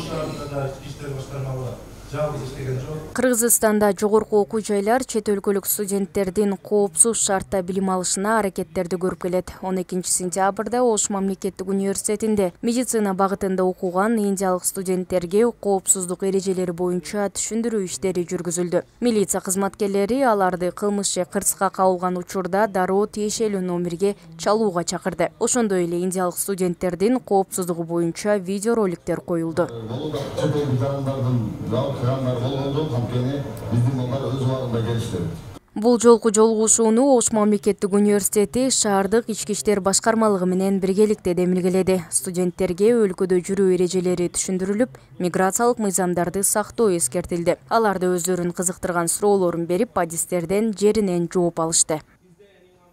Ош шаарында да ички иштер башкармалыгы жалгыз иштеген жок. Кыргызстанда жогорку окуу жайлар чет өлкөлүк студенттердин коопсуз шартта билим алышына аракеттерди көрүп келет. 12 сентябрда Ош мамлекеттик университетинде медицина багытында окуган индиялык студенттерге коопсуздук эрежелери боюнча түшүндүрүү иштери жүргүзүлдү. Милиция кызматкерлери аларды кылмыш же кырсыкка кабылган учурда дароо тиешелүү номерге чалууга чакырды. Ошондой эле индиялык студенттердин коопсуздугу боюнча видеороликтер коюлду. Бул жолку жолугушууну Ош мамлекеттик университети шаардык ички иштер башкармалыгы менен биргеликте демилгеледи. Студенттерге өлкөдө жүрүү эрежелери түшүндүрүлүп, миграциялык мыйзамдарды сактоо эскертилди. Аларды өздөрүн кызыктырган суроолорун берип, адистерден жеринен жооп алышты.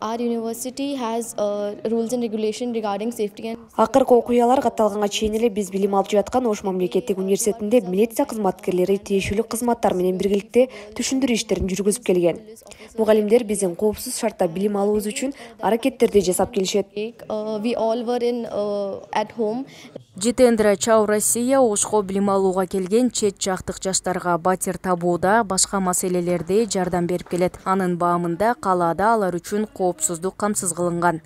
Our university has rules and regulation regarding safety and Акыркы окуялар катталганга чейин эле биз билим алып жаткан Ош мамлекеттик университетинде милиция кызматкерлери тиешелүү кызматтар менен биргеликте түшүндүрүү иштерин жүргүзүп келген. Мугалимдер биздин коопсуз шартта билим алуубуз үчүн аракеттерди жасап келишет. we all were in at home. Житендра Чау Россия Ошко билим алууга келген чет жактык жаштарга батир табууда, башка маселелерде жардам берип келет. Анын баамында калаада алар үчүн коопсуздук камсыз кылынган.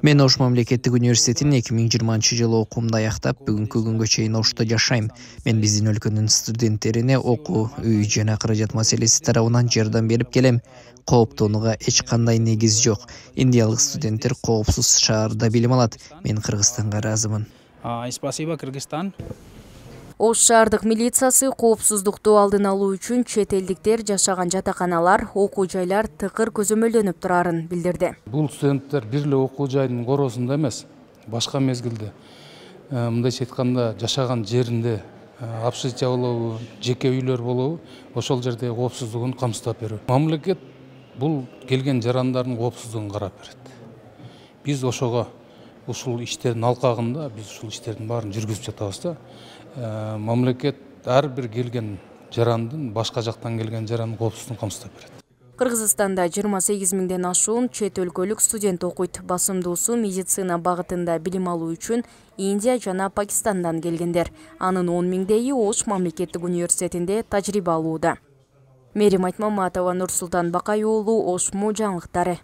Мен Ош мамлекеттик университетин 2020 жылы окуумду аяктап, бүгүнкү күнгө чейин Ошто жашайм. Мен биздин өлкөнүн студенттерине окуу, үй жана каражат маселеси тарабынан жардам берип келем. Кооптонууга эч кандай негиз жок. Индиялык студенттер коопсуз шаарда билим алат. Мен Кыргызстанга ыраазымын. Спасибо, Кыргызстан. Ош шаардык милициясы коопсуздукту алдын алуу үчүн чет элдиктер жашаган жатаканалар, окуу жайлар тыкыр көзөмөлдөнүп турарын билдирди. Бул студенттер бир эле окуу жайдын коросунда эмес, башка мезгилде, мындайча айтканда, жашаган жеринде общежитие болобу, жеке үйлөр болобу, ошол жерде коопсуздугун камсыздап берүү. Мамлекет бул келген жарандардын коопсуздугун карап берет. Биз ошого ушул иштердин алкагында биз ушул иштердин баарын жүргүзүп жатабыз да. Мамлекет ар бир келген жарандын, башка жактан келген жарандын коопсуздугун камсыздап берет. Кыргызстанда 28 миңден ашуун чет өлкөлүк студент окуйт. Басымдуусу медицина багытында билим алуу үчүн Индия жана Пакистандан келгендер. Анын 10 миңдейи Ош мамлекеттик университетинде тажрыйба алууда. Мерим Айтмаматова, Нурсултан Бакай уулу, Ош жаңылыктары.